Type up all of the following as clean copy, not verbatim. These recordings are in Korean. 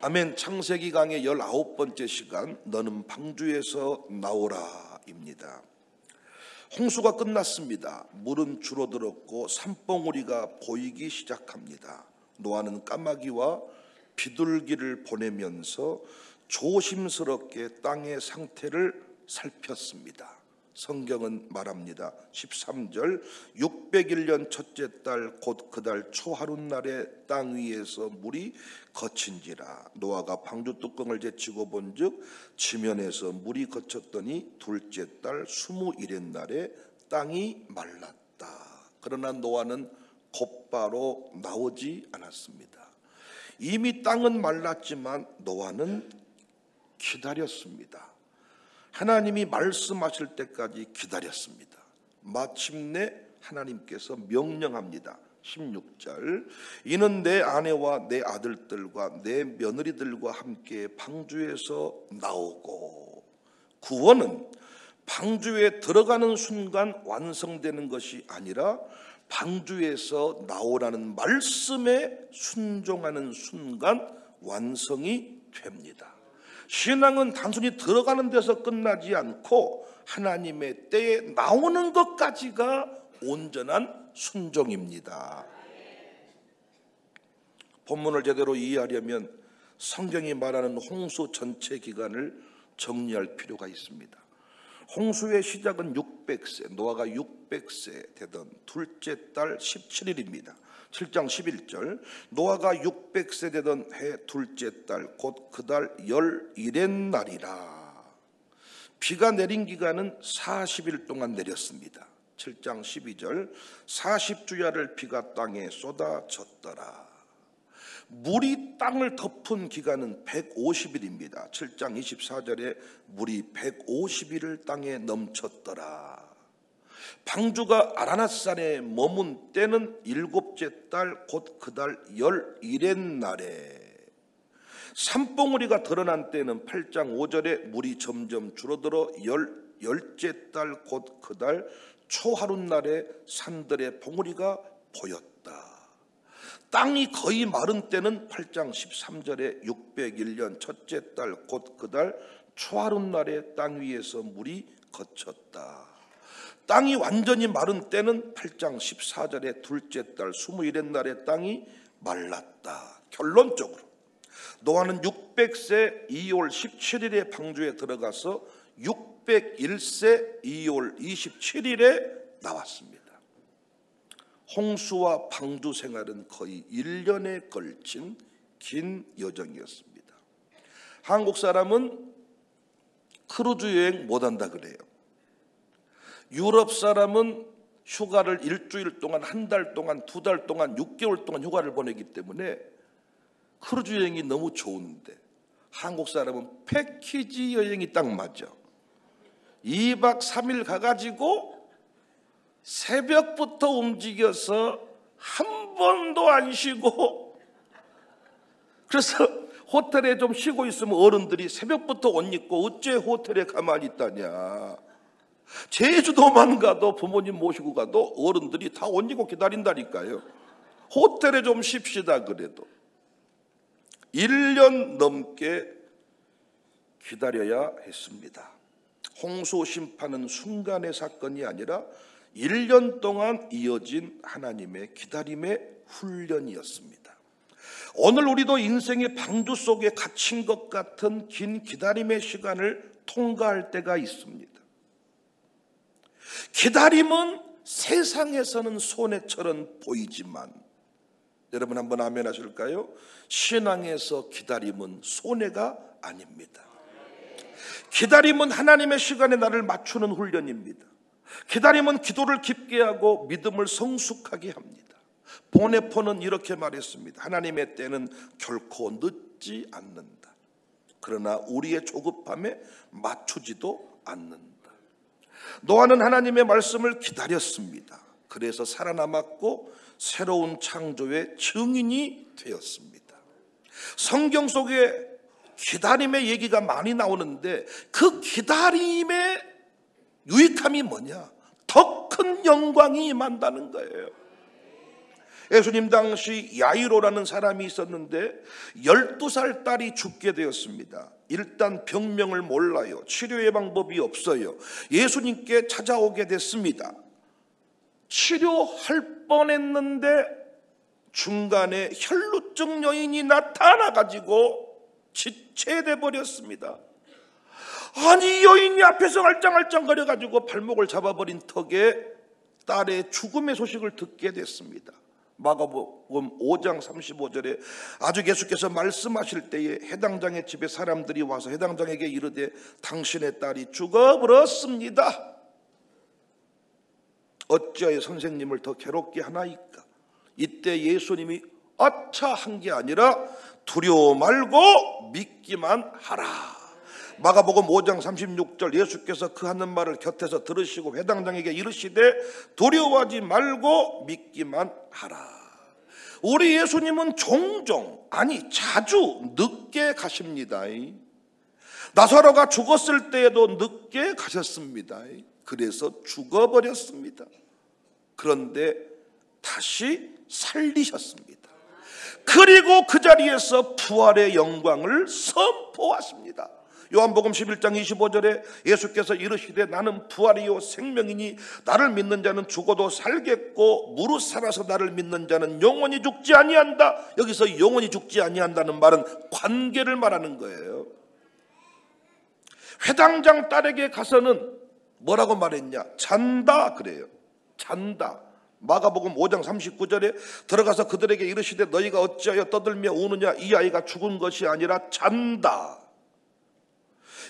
아멘. 창세기 강의 19번째 시간, 너는 방주에서 나오라입니다. 홍수가 끝났습니다. 물은 줄어들었고 산봉우리가 보이기 시작합니다. 노아는 까마귀와 비둘기를 보내면서 조심스럽게 땅의 상태를 살폈습니다. 성경은 말합니다. 13절 601년 첫째 달 곧 그 달 초하룻날에 땅 위에서 물이 거친지라. 노아가 방주 뚜껑을 제치고 본즉 지면에서 물이 거쳤더니 둘째 달 21의 날에 땅이 말랐다. 그러나 노아는 곧바로 나오지 않았습니다. 이미 땅은 말랐지만 노아는 기다렸습니다. 하나님이 말씀하실 때까지 기다렸습니다. 마침내 하나님께서 명령합니다. 16절 이는 내 아내와 내 아들들과 내 며느리들과 함께 방주에서 나오고. 구원은 방주에 들어가는 순간 완성되는 것이 아니라 방주에서 나오라는 말씀에 순종하는 순간 완성이 됩니다. 신앙은 단순히 들어가는 데서 끝나지 않고 하나님의 때에 나오는 것까지가 온전한 순종입니다. 본문을 제대로 이해하려면 성경이 말하는 홍수 전체 기간을 정리할 필요가 있습니다. 홍수의 시작은 600세, 노아가 600세 되던 둘째 달 17일입니다. 7장 11절 노아가 600세 되던 해 둘째 달 곧 그 달 11의 날이라. 비가 내린 기간은 40일 동안 내렸습니다. 7장 12절 40주야를 비가 땅에 쏟아졌더라. 물이 땅을 덮은 기간은 150일입니다. 7장 24절에 물이 150일을 땅에 넘쳤더라. 방주가 아라낫산에 머문 때는 7째 달 곧 그 달 11의 날에. 산봉우리가 드러난 때는 8장 5절에 물이 점점 줄어들어 10째 달 곧 그 달 초하룻날에 산들의 봉우리가 보였다. 땅이 거의 마른 때는 8장 13절에 601년 첫째 달 곧 그 달 초하룻날에 땅 위에서 물이 거쳤다. 땅이 완전히 마른 때는 8장 14절에 둘째 달 21의 날에 땅이 말랐다. 결론적으로 노아는 600세 2월 17일에 방주에 들어가서 601세 2월 27일에 나왔습니다. 홍수와 방주 생활은 거의 1년에 걸친 긴 여정이었습니다. 한국 사람은 크루즈 여행 못한다 그래요. 유럽 사람은 휴가를 일주일 동안, 한 달 동안, 두 달 동안, 6개월 동안 휴가를 보내기 때문에 크루즈 여행이 너무 좋은데 한국 사람은 패키지 여행이 딱 맞아. 2박 3일 가가지고 새벽부터 움직여서 한 번도 안 쉬고, 그래서 호텔에 좀 쉬고 있으면 어른들이 새벽부터 옷 입고 어째 호텔에 가만히 있다냐. 제주도만 가도 부모님 모시고 가도 어른들이 다 옷 입고 기다린다니까요. 호텔에 좀 쉽시다 그래도. 1년 넘게 기다려야 했습니다. 홍수 심판은 순간의 사건이 아니라 1년 동안 이어진 하나님의 기다림의 훈련이었습니다. 오늘 우리도 인생의 방주 속에 갇힌 것 같은 긴 기다림의 시간을 통과할 때가 있습니다. 기다림은 세상에서는 손해처럼 보이지만, 여러분 한번 아멘 하실까요? 신앙에서 기다림은 손해가 아닙니다. 기다림은 하나님의 시간에 나를 맞추는 훈련입니다. 기다림은 기도를 깊게 하고 믿음을 성숙하게 합니다. 보네포는 이렇게 말했습니다. 하나님의 때는 결코 늦지 않는다. 그러나 우리의 조급함에 맞추지도 않는다. 노아는 하나님의 말씀을 기다렸습니다. 그래서 살아남았고 새로운 창조의 증인이 되었습니다. 성경 속에 기다림의 얘기가 많이 나오는데 그 기다림의 유익함이 뭐냐? 더 큰 영광이 임한다는 거예요. 예수님 당시 야이로라는 사람이 있었는데 12살 딸이 죽게 되었습니다. 일단 병명을 몰라요. 치료의 방법이 없어요. 예수님께 찾아오게 됐습니다. 치료할 뻔했는데 중간에 혈루증 여인이 나타나가지고 지체돼 버렸습니다. 아니, 여인이 앞에서 알짱알짱거려가지고 발목을 잡아버린 턱에 딸의 죽음의 소식을 듣게 됐습니다. 마가복음 5장 35절에 아주 예수께서 말씀하실 때에 해당장의 집에 사람들이 와서 해당장에게 이르되 당신의 딸이 죽어버렸습니다. 어찌하여 선생님을 더 괴롭게 하나이까? 이때 예수님이 아차 한 게 아니라 두려워 말고 믿기만 하라. 마가복음 5장 36절 예수께서 그 하는 말을 곁에서 들으시고 회당장에게 이르시되 두려워하지 말고 믿기만 하라. 우리 예수님은 종종, 아니 자주 늦게 가십니다. 나사로가 죽었을 때에도 늦게 가셨습니다. 그래서 죽어버렸습니다. 그런데 다시 살리셨습니다. 그리고 그 자리에서 부활의 영광을 선포하십니다. 요한복음 11장 25절에 예수께서 이르시되 나는 부활이요 생명이니 나를 믿는 자는 죽어도 살겠고 무릇 살아서 나를 믿는 자는 영원히 죽지 아니한다. 여기서 영원히 죽지 아니한다는 말은 관계를 말하는 거예요. 회당장 딸에게 가서는 뭐라고 말했냐? 잔다 그래요. 잔다. 마가복음 5장 39절에 들어가서 그들에게 이르시되 너희가 어찌하여 떠들며 우느냐? 이 아이가 죽은 것이 아니라 잔다.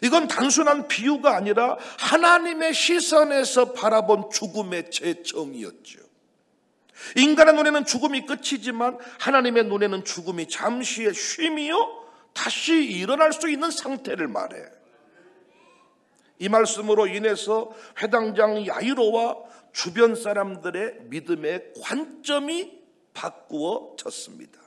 이건 단순한 비유가 아니라 하나님의 시선에서 바라본 죽음의 재청이었죠. 인간의 눈에는 죽음이 끝이지만 하나님의 눈에는 죽음이 잠시의 쉼이요 다시 일어날 수 있는 상태를 말해. 이 말씀으로 인해서 회당장 야이로와 주변 사람들의 믿음의 관점이 바꾸어졌습니다.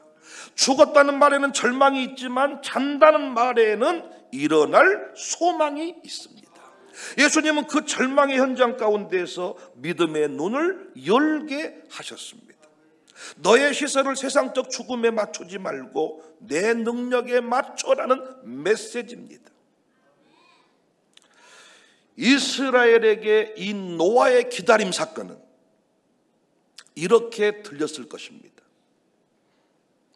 죽었다는 말에는 절망이 있지만 잔다는 말에는 일어날 소망이 있습니다. 예수님은 그 절망의 현장 가운데서 믿음의 눈을 열게 하셨습니다. 너의 시선을 세상적 죽음에 맞추지 말고 내 능력에 맞춰라는 메시지입니다. 이스라엘에게 이 노아의 기다림 사건은 이렇게 들렸을 것입니다.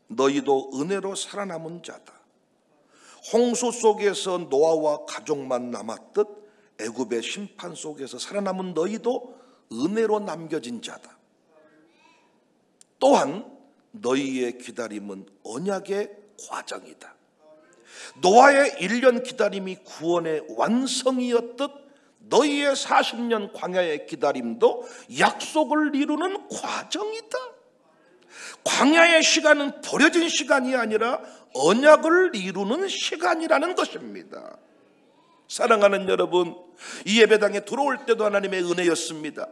너희도 은혜로 살아남은 자다. 홍수 속에서 노아와 가족만 남았듯 애굽의 심판 속에서 살아남은 너희도 은혜로 남겨진 자다. 또한 너희의 기다림은 언약의 과정이다. 노아의 1년 기다림이 구원의 완성이었듯 너희의 40년 광야의 기다림도 약속을 이루는 과정이다. 광야의 시간은 버려진 시간이 아니라 언약을 이루는 시간이라는 것입니다. 사랑하는 여러분, 이 예배당에 들어올 때도 하나님의 은혜였습니다.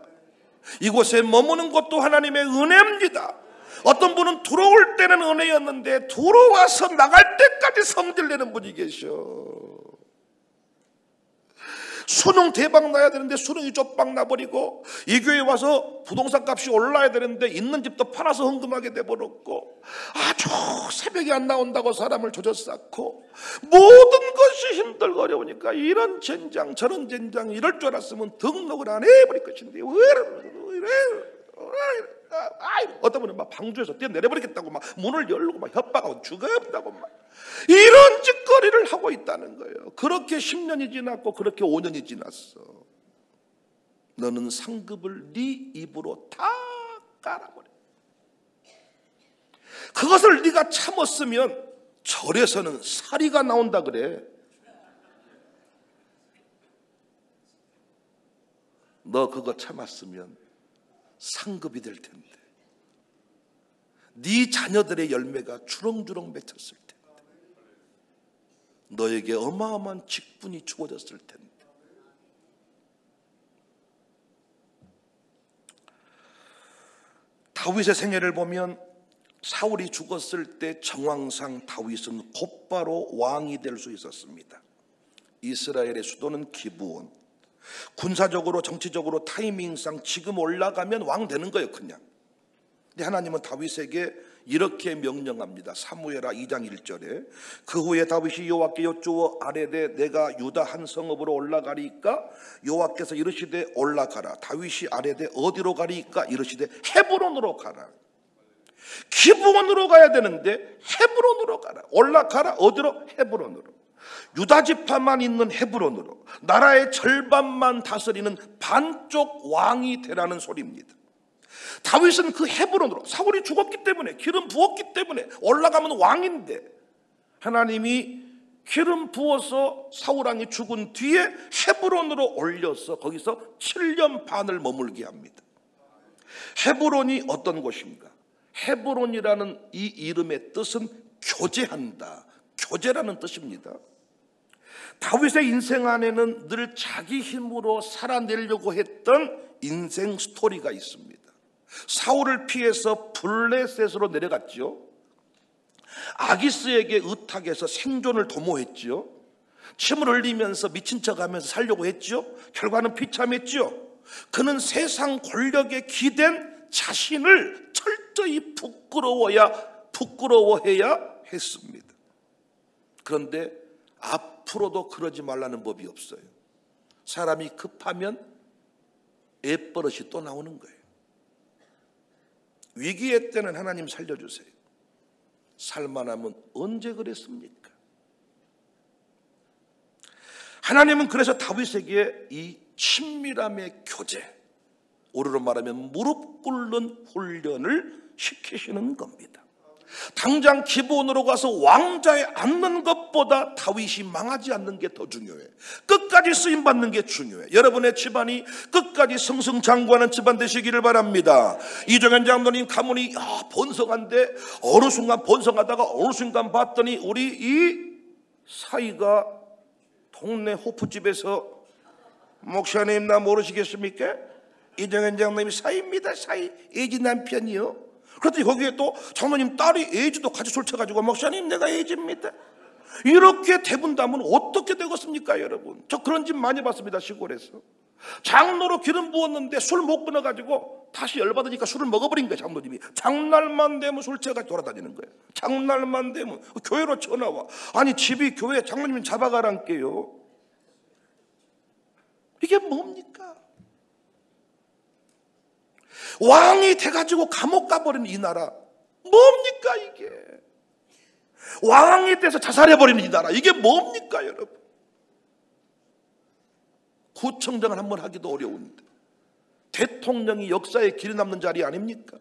이곳에 머무는 것도 하나님의 은혜입니다. 어떤 분은 들어올 때는 은혜였는데 들어와서 나갈 때까지 성질내는 분이 계셔. 수능 대박 나야 되는데 수능이 쪽박 나버리고, 이 교회에 와서 부동산 값이 올라야 되는데 있는 집도 팔아서 헌금하게 돼버렸고, 아주 새벽에 안 나온다고 사람을 조져쌌고, 모든 것이 힘들고 어려우니까 이런 젠장 저런 젠장 이럴 줄 알았으면 등록을 안 해버릴 것인데 왜 이래. 어떤 분은 막 방주에서 뛰어내려버리겠다고 막 문을 열고 막 협박하고 죽어본다고 막 이런 짓거리를 하고 있다는 거예요. 그렇게 10년이 지났고 그렇게 5년이 지났어. 너는 상급을 네 입으로 다 깔아버려. 그것을 네가 참았으면 절에서는 사리가 나온다 그래. 너 그거 참았으면 상급이 될 텐데, 네 자녀들의 열매가 주렁주렁 맺혔을 텐데, 너에게 어마어마한 직분이 주어졌을 텐데. 다윗의 생애를 보면 사울이 죽었을 때 정황상 다윗은 곧바로 왕이 될 수 있었습니다. 이스라엘의 수도는 기브온. 군사적으로 정치적으로 타이밍상 지금 올라가면 왕 되는 거예요. 그냥 근데 하나님은 다윗에게 이렇게 명령합니다. 사무엘하 2장 1절에 그 후에 다윗이 여호와께 여쭈어 아뢰되 내가 유다 한 성읍으로 올라가리까? 여호와께서 이르시되 올라가라. 다윗이 아뢰되 어디로 가리까? 이르시되 헤브론으로 가라. 기브온으로 가야 되는데 헤브론으로 가라. 올라가라. 어디로? 헤브론으로. 유다 지파만 있는 헤브론으로, 나라의 절반만 다스리는 반쪽 왕이 되라는 소리입니다. 다윗은 그 헤브론으로, 사울이 죽었기 때문에, 기름 부었기 때문에 올라가면 왕인데, 하나님이 기름 부어서 사울 왕이 죽은 뒤에 헤브론으로 올려서 거기서 7년 반을 머물게 합니다. 헤브론이 어떤 곳인가? 헤브론이라는 이 이름의 뜻은 교제한다, 교제라는 뜻입니다. 다윗의 인생 안에는 늘 자기 힘으로 살아내려고 했던 인생 스토리가 있습니다. 사울을 피해서 블레셋으로 내려갔죠. 아기스에게 의탁해서 생존을 도모했죠. 침을 흘리면서 미친 척하면서 살려고 했죠. 결과는 비참했죠. 그는 세상 권력에 기댄 자신을 철저히 부끄러워해야 했습니다. 그런데 앞으로도 그러지 말라는 법이 없어요. 사람이 급하면 애버릇이 또 나오는 거예요. 위기의 때는 하나님 살려주세요. 살만하면 언제 그랬습니까? 하나님은 그래서 다윗에게 이 친밀함의 교제, 오르로 말하면 무릎 꿇는 훈련을 시키시는 겁니다. 당장 기브온으로 가서 왕자에 앉는 것보다 다윗이 망하지 않는 게 더 중요해. 끝까지 쓰임받는 게 중요해. 여러분의 집안이 끝까지 승승장구하는 집안 되시기를 바랍니다. 이정현 장로님 가문이 번성한데 어느 순간 번성하다가 어느 순간 봤더니 우리 이 사이가 동네 호프집에서, 목사님 나 모르시겠습니까? 이정현 장로님이 사이입니다. 사이. 애지 남편이요. 그랬더니 거기에 또 장로님 딸이 애지도 같이 술 쳐가지고, 목사님 내가 애지입니다. 이렇게 대분담은 어떻게 되겠습니까 여러분? 저 그런 집 많이 봤습니다. 시골에서 장로로 기름 부었는데 술 못 끊어가지고 다시 열받으니까 술을 먹어버린 거예요. 장로님이 장날만 되면 술 취해가 돌아다니는 거예요. 장날만 되면 교회로 전화와. 아니 집이 교회, 장로님 잡아가란게요. 이게 뭡니까? 왕이 돼가지고 감옥 가버리는 이 나라 뭡니까 이게? 왕이 돼서 자살해버리는 이 나라 이게 뭡니까 여러분? 구청장을 한번 하기도 어려운데 대통령이 역사에 길이 남는 자리 아닙니까?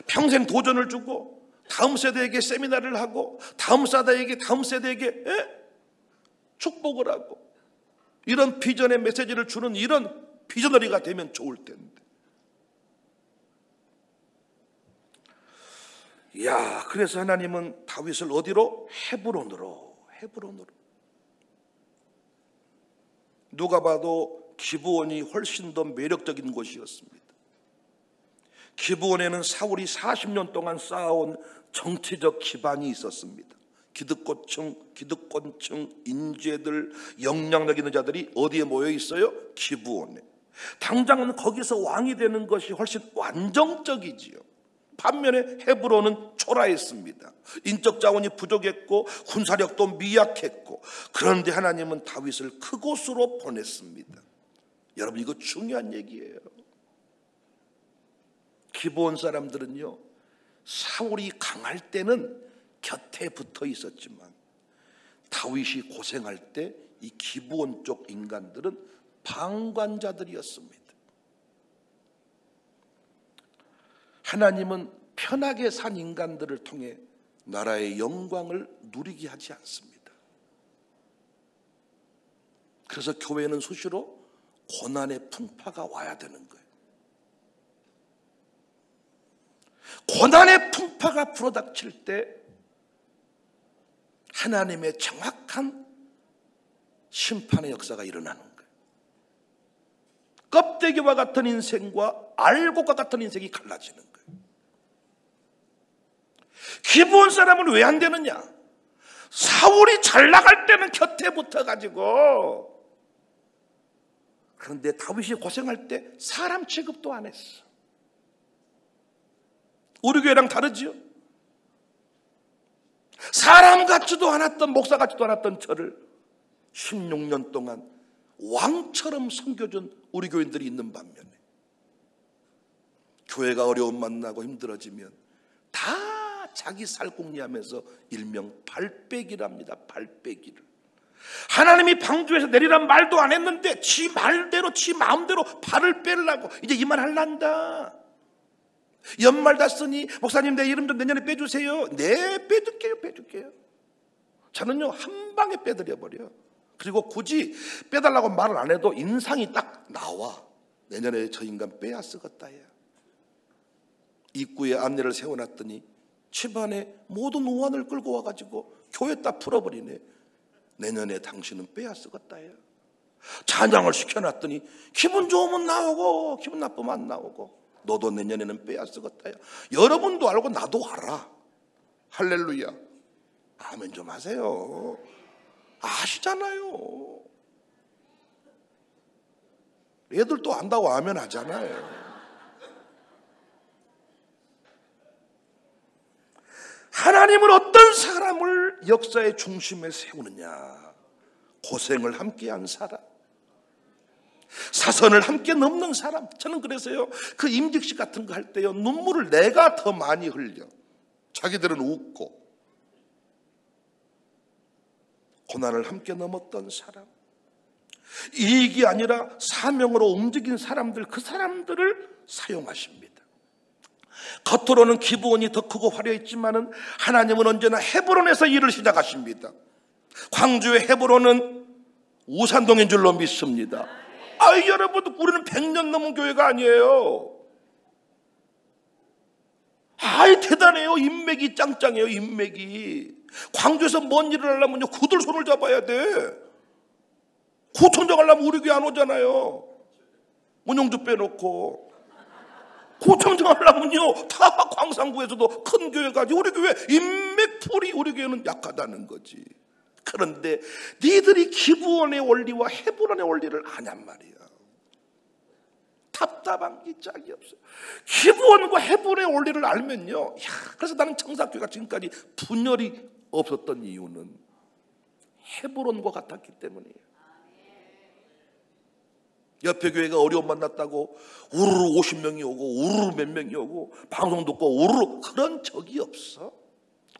평생 도전을 주고 다음 세대에게 세미나를 하고 다음 세대에게 축복을 하고 이런 비전의 메시지를 주는 이런 비저너리가 되면 좋을 텐데. 야, 그래서 하나님은 다윗을 어디로? 헤브론으로. 누가 봐도 기브온이 훨씬 더 매력적인 곳이었습니다. 기브온에는 사울이 40년 동안 쌓아온 정치적 기반이 있었습니다. 기득권층, 인재들, 영향력 있는 자들이 어디에 모여 있어요? 기브온에. 당장은 거기서 왕이 되는 것이 훨씬 완정적이지요. 반면에 헤브론은 초라했습니다. 인적 자원이 부족했고 군사력도 미약했고, 그런데 하나님은 다윗을 그곳으로 보냈습니다. 여러분 이거 중요한 얘기예요. 기브온 사람들은요, 사울이 강할 때는 곁에 붙어 있었지만 다윗이 고생할 때 이 기브온 쪽 인간들은 방관자들이었습니다. 하나님은 편하게 산 인간들을 통해 나라의 영광을 누리게 하지 않습니다. 그래서 교회는 수시로 고난의 풍파가 와야 되는 거예요. 고난의 풍파가 불어닥칠 때 하나님의 정확한 심판의 역사가 일어나는 거예요. 껍데기와 같은 인생과 알곡과 같은 인생이 갈라지는 거예요. 기브온 사람은 왜 안 되느냐? 사울이 잘 나갈 때는 곁에 붙어가지고, 그런데 다윗이 고생할 때 사람 취급도 안 했어. 우리 교회랑 다르지요? 사람 같지도 않았던, 목사 같지도 않았던 저를 16년 동안 왕처럼 섬겨준 우리 교인들이 있는 반면에, 교회가 어려움 만나고 힘들어지면 다 자기 살궁리하면서 일명 발빼기랍니다. 발빼기를. 하나님이 방주에서 내리란 말도 안 했는데 지 말대로 지 마음대로 발을 빼려고 이제 이 말 할란다. 연말 다 쓰니 목사님 내 이름 좀 내년에 빼주세요. 네, 빼줄게요. 저는요 한 방에 빼드려 버려. 그리고 굳이 빼달라고 말을 안 해도 인상이 딱 나와. 내년에 저 인간 빼야 쓰겠다. 야. 입구에 안내를 세워놨더니 집안에 모든 우환을 끌고 와가지고 교회 딱 풀어버리네. 내년에 당신은 빼야 쓰겠다. 야. 찬양을 시켜놨더니 기분 좋으면 나오고 기분 나쁘면 안 나오고, 너도 내년에는 빼야 쓰겠다. 야. 여러분도 알고 나도 알아. 할렐루야. 아멘 좀 하세요. 아시잖아요. 애들도 안다고 아멘 하잖아요. 하나님은 어떤 사람을 역사의 중심에 세우느냐? 고생을 함께한 사람, 사선을 함께 넘는 사람. 저는 그래서요 그 임직식 같은 거 할 때요 눈물을 내가 더 많이 흘려. 자기들은 웃고. 고난을 함께 넘었던 사람, 이익이 아니라 사명으로 움직인 사람들, 그 사람들을 사용하십니다. 겉으로는 기브온이 더 크고 화려했지만은 하나님은 언제나 헤브론에서 일을 시작하십니다. 광주의 헤브론은 우산동인 줄로 믿습니다. 여러분, 우리는 100년 넘은 교회가 아니에요. 대단해요. 인맥이 짱짱해요. 인맥이. 광주에서 뭔 일을 하려면요 구들 손을 잡아야 돼. 구청장 하려면 우리 교회 안 오잖아요. 문용주 빼놓고. 구청장 하려면요 다 광산구에서도 큰 교회가 아니고 우리 교회 인맥풀이 우리 교회는 약하다는 거지. 그런데 니들이 기브온의 원리와 헤브론의 원리를 아냔 말이야. 답답한 게 짝이 없어요. 기브온과 헤브론의 원리를 알면요, 그래서 나는 청사교회가 지금까지 분열이 없었던 이유는 헤브론과 같았기 때문이에요. 옆에 교회가 어려움 만났다고 우르르 50명이 오고 우르르 몇 명이 오고 방송 듣고 우르르, 그런 적이 없어.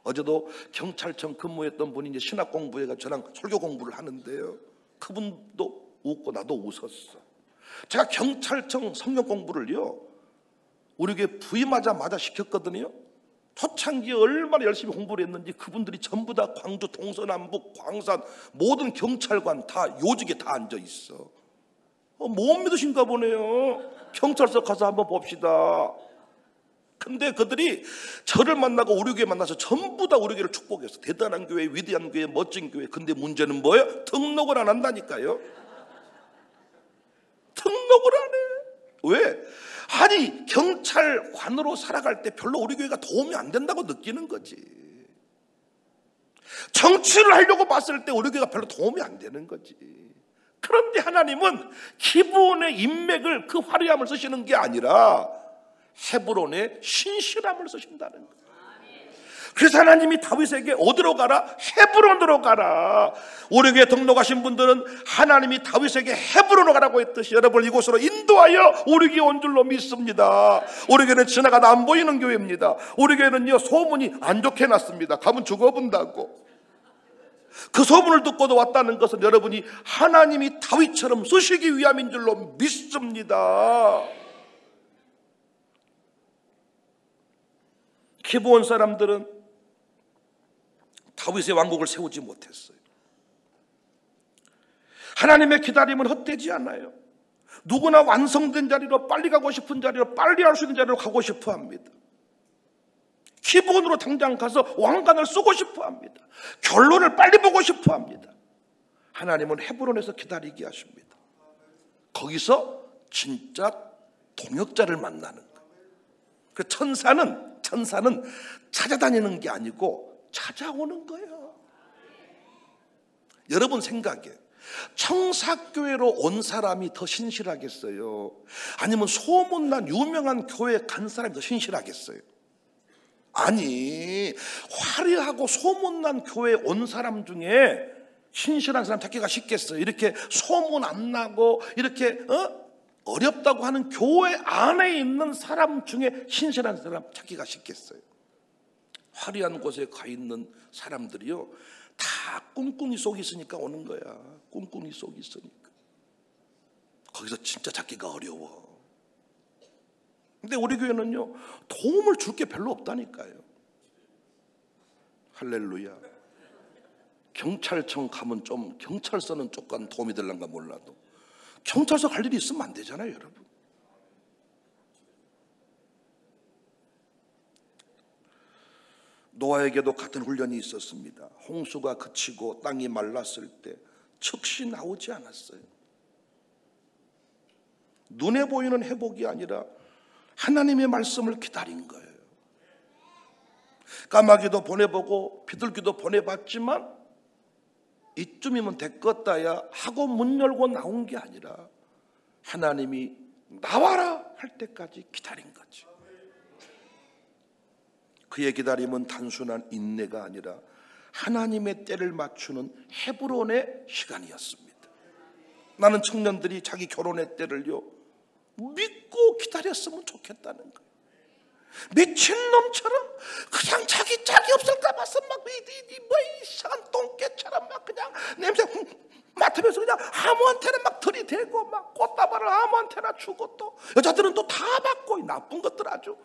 어제도 경찰청 근무했던 분이 이제 신학 공부회가 저랑 설교 공부를 하는데요, 그분도 웃고 나도 웃었어. 제가 경찰청 성경 공부를요 우리 교회 부임하자마자 시켰거든요. 초창기에 얼마나 열심히 공부를 했는지 그분들이 전부 다 광주 동서남북 광산 모든 경찰관 다 요직에 다 앉아 있어. 못 믿으신가 보네요. 경찰서 가서 한번 봅시다. 근데 그들이 저를 만나고 우리 교회 만나서 전부 다 우리 교회를 축복했어. 대단한 교회, 위대한 교회, 멋진 교회. 근데 문제는 뭐예요? 등록을 안 한다니까요. 등록을 안 해. 왜? 아니, 경찰관으로 살아갈 때 별로 우리 교회가 도움이 안 된다고 느끼는 거지. 정치를 하려고 봤을 때 우리 교회가 별로 도움이 안 되는 거지. 그런데 하나님은 기브온의 인맥을, 그 화려함을 쓰시는 게 아니라 헤브론의 신실함을 쓰신다는 거예요. 그래서 하나님이 다윗에게 어디로 가라? 헤브론으로 가라. 우리 교회 등록하신 분들은 하나님이 다윗에게 헤브론으로 가라고 했듯이 여러분 이곳으로 인도하여 우리 교회 온 줄로 믿습니다. 우리 교회는 지나가다 안 보이는 교회입니다. 우리 교회는요 소문이 안 좋게 났습니다. 가면 죽어본다고. 그 소문을 듣고도 왔다는 것은 여러분이 하나님이 다윗처럼 쓰시기 위함인 줄로 믿습니다. 기브온 사람들은 다윗의 왕국을 세우지 못했어요. 하나님의 기다림은 헛되지 않아요. 누구나 완성된 자리로, 빨리 가고 싶은 자리로, 빨리 할 수 있는 자리로 가고 싶어 합니다. 기브온으로 당장 가서 왕관을 쓰고 싶어 합니다. 결론을 빨리 보고 싶어 합니다. 하나님은 헤브론에서 기다리게 하십니다. 거기서 진짜 동역자를 만나는 거예요. 그 천사는 찾아다니는 게 아니고 찾아오는 거예요. 여러분 생각에 청사교회로 온 사람이 더 신실하겠어요? 아니면 소문난 유명한 교회 간 사람이 더 신실하겠어요? 아니, 화려하고 소문난 교회에 온 사람 중에 신실한 사람 찾기가 쉽겠어요? 이렇게 소문 안 나고 이렇게 어렵다고 하는 교회 안에 있는 사람 중에 신실한 사람 찾기가 쉽겠어요? 화려한 곳에 가 있는 사람들이요, 다 꿍꿍이 속이 있으니까 오는 거야. 꿍꿍이 속이 있으니까. 거기서 진짜 찾기가 어려워. 근데 우리 교회는요, 도움을 줄 게 별로 없다니까요. 할렐루야. 경찰청 가면 좀, 경찰서는 조금 도움이 될란가 몰라도 경찰서 갈 일이 있으면 안 되잖아요, 여러분. 노아에게도 같은 훈련이 있었습니다. 홍수가 그치고 땅이 말랐을 때 즉시 나오지 않았어요. 눈에 보이는 회복이 아니라 하나님의 말씀을 기다린 거예요. 까마귀도 보내보고 비둘기도 보내봤지만 이쯤이면 됐겠다야 하고 문 열고 나온 게 아니라 하나님이 나와라 할 때까지 기다린 거지. 그의 기다림은 단순한 인내가 아니라 하나님의 때를 맞추는 헤브론의 시간이었습니다. 나는 청년들이 자기 결혼의 때를요, 믿고 기다렸으면 좋겠다는 거예요. 미친놈처럼 그냥 자기 짝이 없을까 봐서 막 이상한 똥개처럼 막 그냥 냄새 맡으면서 그냥 아무한테나 막 들이대고 막 꽃다발을 아무한테나 주고, 또 여자들은 또 다 받고, 나쁜 것들 아주.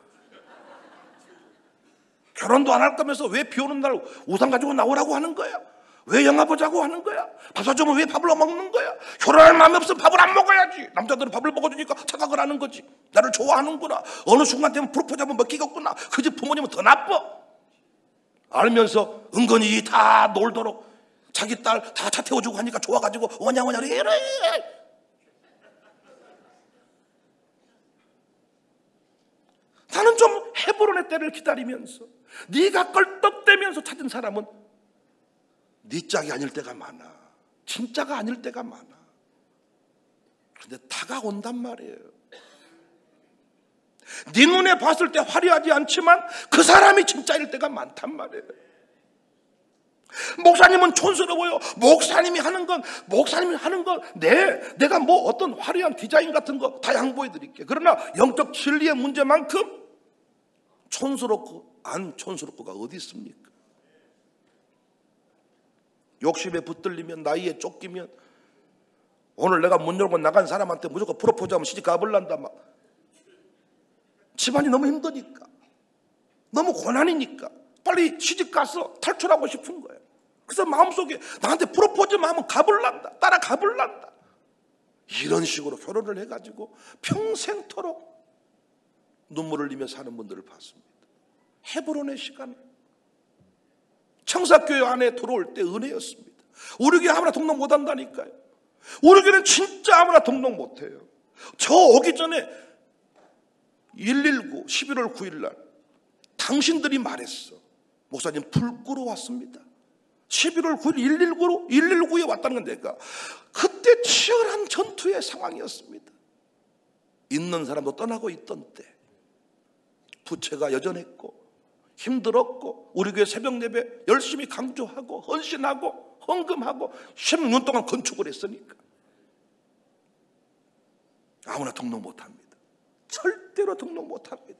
결혼도 안 할 거면서 왜 비 오는 날 우산 가지고 나오라고 하는 거야? 왜 영화 보자고 하는 거야? 밥 사주면 왜 밥을 먹는 거야? 결혼할 마음이 없으면 밥을 안 먹어야지. 남자들은 밥을 먹어주니까 착각을 하는 거지. 나를 좋아하는구나. 어느 순간 되면 프로포즈 하면 먹히겠구나. 그 집 부모님은 더 나빠. 알면서 은근히 다 놀도록 자기 딸 다 차 태워주고 하니까 좋아가지고 오냐오냐 이래. 나는 좀 헤브론의 때를 기다리면서 네가 껄떡대면서 찾은 사람은 네 짝이 아닐 때가 많아. 진짜가 아닐 때가 많아. 그런데 다가온단 말이에요. 네 눈에 봤을 때 화려하지 않지만 그 사람이 진짜일 때가 많단 말이에요. 목사님은 촌스러워요. 목사님이 하는 건 내가 뭐 어떤 화려한 디자인 같은 거 다 양보해 드릴게. 그러나 영적 진리의 문제만큼 촌스럽고 안 촌스럽고가 어디 있습니까? 욕심에 붙들리면, 나이에 쫓기면, 오늘 내가 문 열고 나간 사람한테 무조건 프로포즈하면 시집 가버란다. 막 집안이 너무 힘드니까, 너무 고난이니까 빨리 시집 가서 탈출하고 싶은 거예요. 그래서 마음속에 나한테 프로포즈만 하면 가버란다, 따라 가버란다. 이런 식으로 결혼을 해가지고 평생토록 눈물을 흘리며 사는 분들을 봤습니다. 헤브론의 시간, 청사교회 안에 들어올 때 은혜였습니다. 우리 교회 아무나 등록 못한다니까요. 우리 교회는 진짜 아무나 등록 못해요. 저 오기 전에 119 11월 9일 날 당신들이 말했어. 목사님 불 끄러 왔습니다. 11월 9일 119에 왔다는 건 내가 그때 치열한 전투의 상황이었습니다. 있는 사람도 떠나고 있던 때 부채가 여전했고 힘들었고, 우리 교회 새벽 예배 열심히 강조하고 헌신하고 헌금하고 16년 동안 건축을 했으니까 아무나 등록 못합니다. 절대로 등록 못합니다.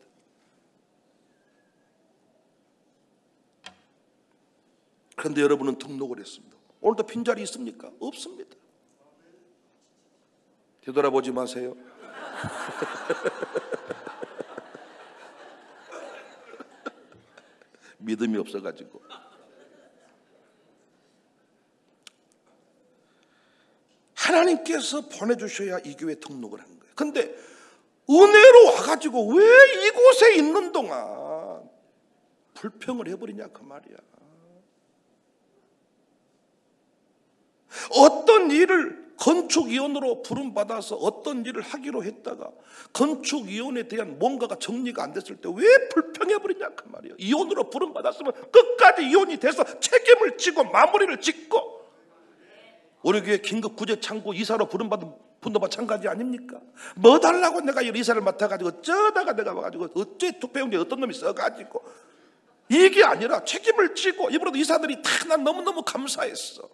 그런데 여러분은 등록을 했습니다. 오늘도 빈자리 있습니까? 없습니다. 되돌아보지 마세요. 믿음이 없어가지고. 하나님께서 보내주셔야 이 교회에 등록을 한 거예요. 근데 은혜로 와가지고 왜 이곳에 있는 동안 불평을 해버리냐 그 말이야. 어떤 일을 건축위원으로 부름받아서 어떤 일을 하기로 했다가 건축위원에 대한 뭔가가 정리가 안 됐을 때 왜 불평해버리냐 그 말이에요. 위원으로 부름받았으면 끝까지 위원이 돼서 책임을 지고 마무리를 짓고, 우리 교회 긴급 구제 창구 이사로 부름받은 분도 마찬가지 아닙니까? 뭐 달라고 내가 이사를 맡아가지고 어쩌다가 내가 와가지고 어째 투표용지에 어떤 놈이 써가지고 이게 아니라 책임을 지고, 이번에도 이사들이 다 난 너무너무 감사했어.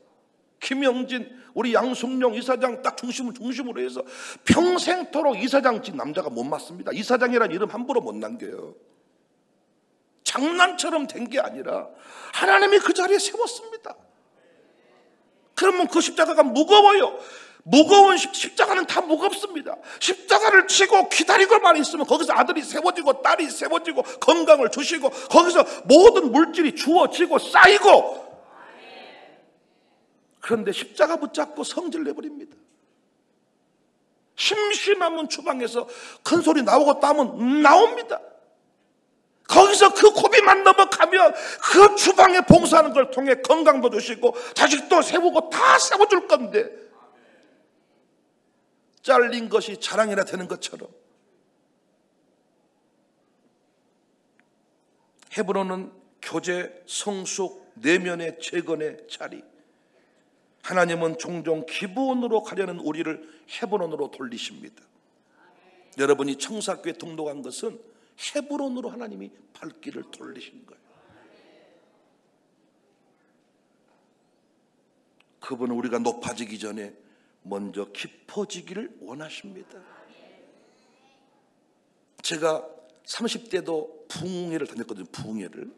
김영진, 우리 양승용 이사장 딱 중심으로 해서 평생토록 이사장 진 남자가 못 맞습니다. 이사장이라는 이름 함부로 못 남겨요. 장난처럼 된 게 아니라 하나님이 그 자리에 세웠습니다. 그러면 그 십자가가 무거워요. 무거운 십자가는 다 무겁습니다. 십자가를 치고 기다리고만 있으면 거기서 아들이 세워지고 딸이 세워지고 건강을 주시고 거기서 모든 물질이 주어지고 쌓이고, 그런데 십자가 붙잡고 성질 내버립니다. 심심하면 주방에서 큰 소리 나오고 땀은 나옵니다. 거기서 그 고비만 넘어가면 그 주방에 봉사하는 걸 통해 건강도 주시고 자식도 세우고 다 세워줄 건데, 잘린 것이 자랑이나 되는 것처럼 헤브론은 교제, 성숙, 내면의 재건의 자리. 하나님은 종종 기브온으로 가려는 우리를 헤브론으로 돌리십니다. 여러분이 청사교회 등록한 것은 헤브론으로 하나님이 발길을 돌리신 거예요. 그분은 우리가 높아지기 전에 먼저 깊어지기를 원하십니다. 제가 30대도 부흥회를 다녔거든요. 부흥회를.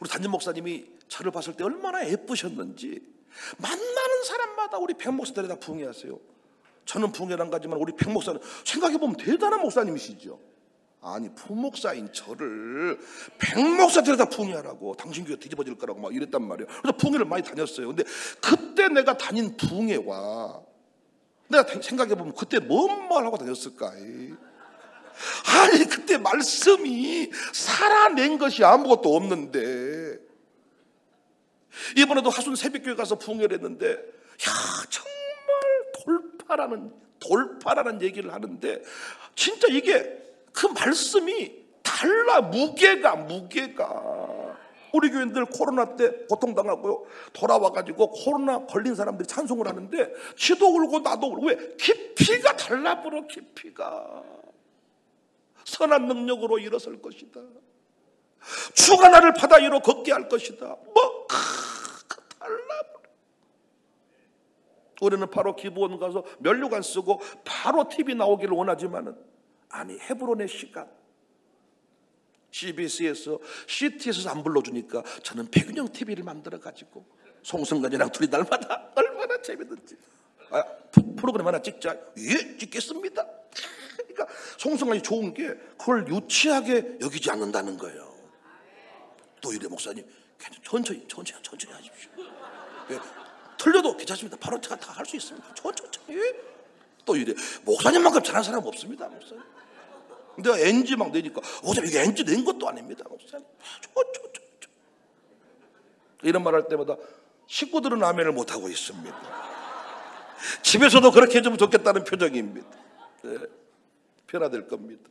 우리 담임 목사님이 저를 봤을 때 얼마나 예쁘셨는지, 만나는 사람마다 우리 백 목사들이 다 부흥회 하세요. 저는 부흥회를 안 가지만 우리 백 목사는 생각해보면 대단한 목사님이시죠. 아니, 부목사인 저를 백 목사들이 다 부흥회 하라고, 당신 교회 뒤집어질 거라고 막 이랬단 말이에요. 그래서 부흥회를 많이 다녔어요. 근데 그때 내가 다닌 부흥회와 내가 생각해보면 그때 뭔 말 하고 다녔을까? 아니, 그때 말씀이 살아낸 것이 아무것도 없는데, 이번에도 하순 새벽교회 가서 부흥회를 했는데, 야, 정말 돌파라는 얘기를 하는데, 진짜 이게 그 말씀이 달라. 무게가 우리 교인들 코로나 때 고통당하고요, 돌아와가지고 코로나 걸린 사람들이 찬송을 하는데 지도 울고 나도 울고. 왜? 깊이가 달라버려. 깊이가 선한 능력으로 일어설 것이다. 주가 나를 바다 위로 걷게 할 것이다. 달라버려. 우리는 바로 기브온 가서 면류관 쓰고 바로 TV 나오기를 원하지만은, 아니, 헤브론의 시간, CBS에서 CT에서 안 불러주니까 저는 백은영 TV를 만들어가지고 송승관이랑 둘이 날마다 얼마나 재밌는지, 프로그램 하나 찍자. 예, 찍겠습니다. 그러니까 송승관이 좋은 게 그걸 유치하게 여기지 않는다는 거예요. 또 이래, 목사님 천천히 하십시오. 예, 틀려도 괜찮습니다. 바로 다 할 수 있습니다. 천천히. 또 이래, 목사님만큼 잘하는 사람 없습니다, 목사님. 내가 NG 막 내니까, 목사님 이게 NG 낸 것도 아닙니다, 목사님. 이런 말 할 때마다 식구들은 아멘을 못하고 있습니다. 집에서도 그렇게 해주면 좋겠다는 표정입니다. 네, 변화될 겁니다.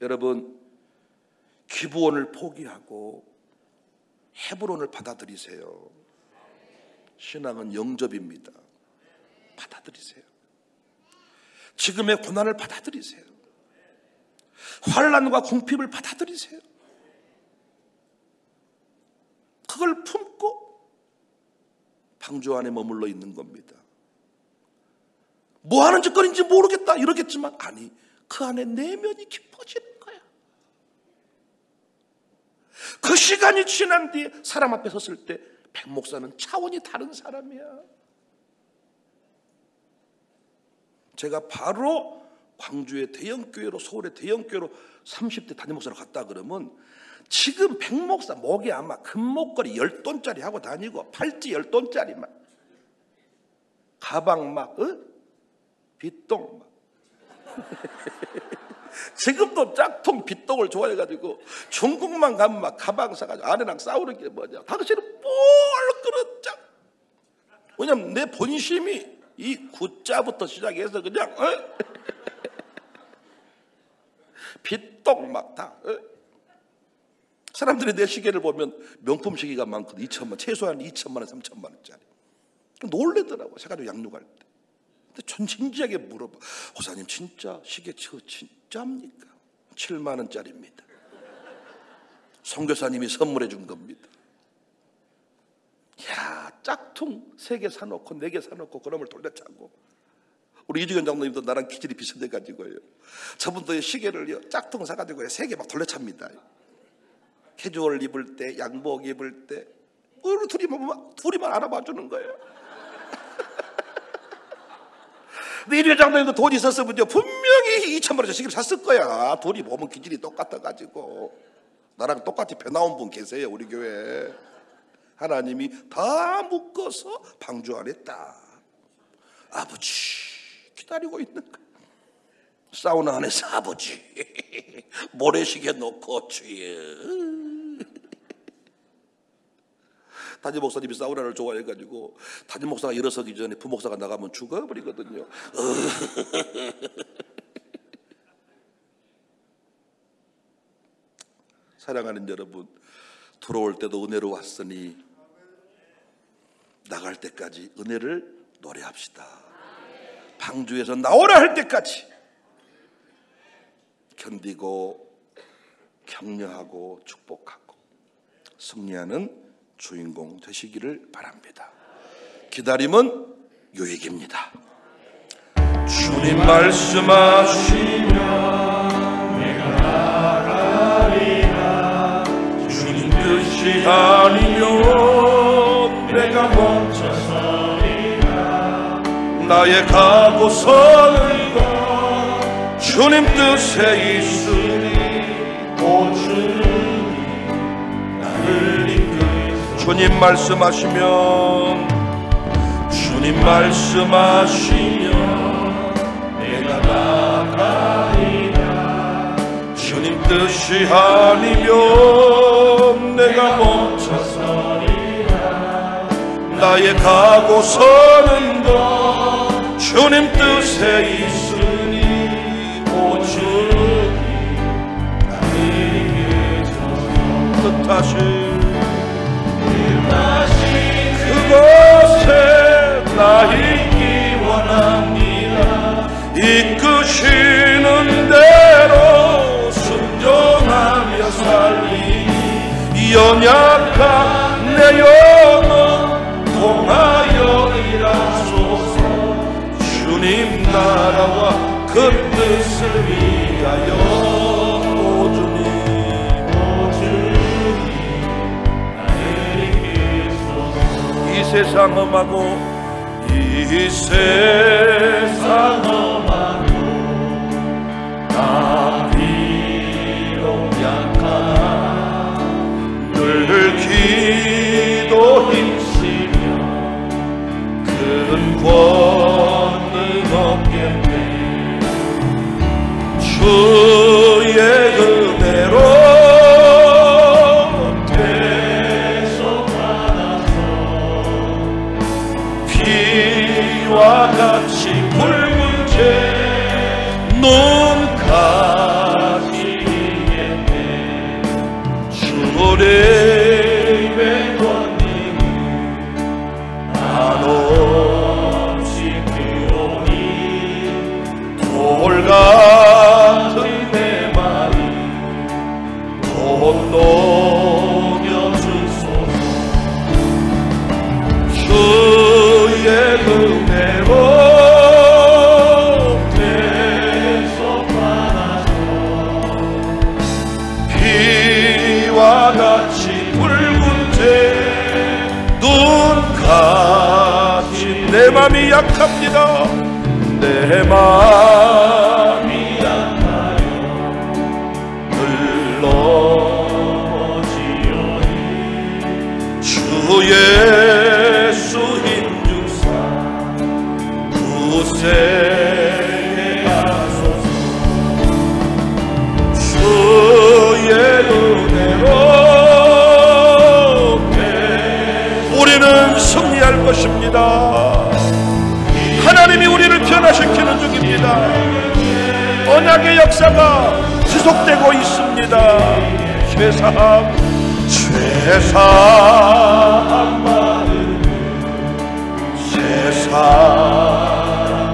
여러분, 기브온을 포기하고 헤브론을 받아들이세요. 신앙은 영접입니다. 받아들이세요. 지금의 고난을 받아들이세요. 환난과 궁핍을 받아들이세요. 그걸 품고 방주 안에 머물러 있는 겁니다. 뭐 하는 짓거리인지 모르겠다 이러겠지만, 아니, 그 안에 내면이 깊어지는 거야. 그 시간이 지난 뒤에 사람 앞에 섰을 때 백 목사는 차원이 다른 사람이야. 제가 바로 광주의 대형교회로, 서울의 대형교회로 30대 담임 목사로 갔다 그러면, 지금 백 목사 목에 아마 금목걸이 10돈짜리 하고 다니고 팔찌 10돈짜리만, 가방 막 빗똥 막 지금도 짝퉁 빗똥을 좋아해가지고 중국만 가면 막 가방 사가지고 아내랑 싸우는 게 뭐냐, 당신은 뭘 그렇죠. 왜냐면 내 본심이 이 구자부터 시작해서 그냥 빗똥 막 다. 사람들이 내 시계를 보면 명품 시계가 많거든. 2천만, 최소한 2천만 원, 3천만 원짜리. 놀래더라고, 세가지고 양육할 때. 근데 전 진지하게 물어봐. 호사님 진짜 시계 진짜입니까? 7만 원짜리입니다. 선교사님이 선물해 준 겁니다. 야, 짝퉁 3개 사놓고 4개 사놓고 그놈을 돌려차고, 우리 이주경 장로님도 나랑 기질이 비슷해가지고요, 저분도 시계를요 짝퉁 사가지고 3개 막 돌려찹니다. 캐주얼 입을 때, 양복 입을 때 우리 둘이만 알아봐 주는 거예요. 근데 이주경 장로님도 돈이 있었으면요 분명히 2천만 원짜리 시계를 샀을 거야. 둘이 보면 기질이 똑같아가지고. 나랑 똑같이 배 나온 분 계세요, 우리 교회에. 하나님이 다 묶어서 방주 안에 딱 아버지 기다리고 있는 거예요. 사우나 안에서 아버지 모래시계 놓고 주여. 담임 목사님이 사우나를 좋아해가지고 담임 목사가 일어서기 전에 부목사가 나가면 죽어버리거든요. 사랑하는 여러분, 들어올 때도 은혜로 왔으니 나갈 때까지 은혜를 노래합시다. 방주에서 나오라 할 때까지 견디고 격려하고 축복하고 승리하는 주인공 되시기를 바랍니다. 기다림은 유익입니다. 주님 말씀하시면 내가 나가리라. 주님 뜻이 아니면 내가 멈춰서리라. 나의 가고 서는 것 주님 뜻에 있으니 오 주님 나를 이끌소. 주님 말씀하시면 내가 나가리라. 주님 뜻이 아니면 내가 멈춰서리라. 나의 가고 서는 것 주님 뜻에 있으니 오 주님 나를 이끌소서. 그곳에 나 있기 원합니다. 이끄시는 대로 순종하며 살리니 연약한 내 영혼 통하여 일하소서. 주님 나라와 그 뜻을 위하여 오 주님 나를 이끌소서. 이 세상 험하고 이 세상 험하고 나 비록 약하나 늘 기도 힘쓰며 큰 권능 없겠네. 주의 은혜로 같이 붉은 죄 눈까지 이겠네. 주님의 권능이 한없이 크오니 돌 같은 내 마음 건너며 주소서. 주의 은혜로 대속하소서. 비와 같이 붉은 죄 눈같이 내 맘이 약합니다. 내 맘이 약하여 늘 넘어지오니 주 예수 힘주사 구세하소서. 주의 은혜로 우리는 승리할 것입니다. 하나님이 우리를 변화시키는 중입니다. 언약의 역사가 지속되고 있습니다. 죄사함 많은 세상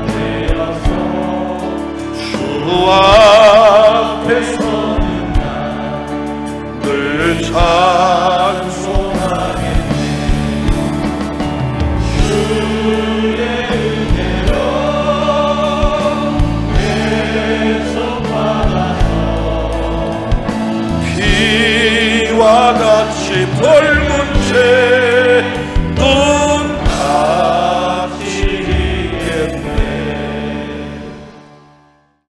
되어서 주 앞에 서는 날 늘 참 돌려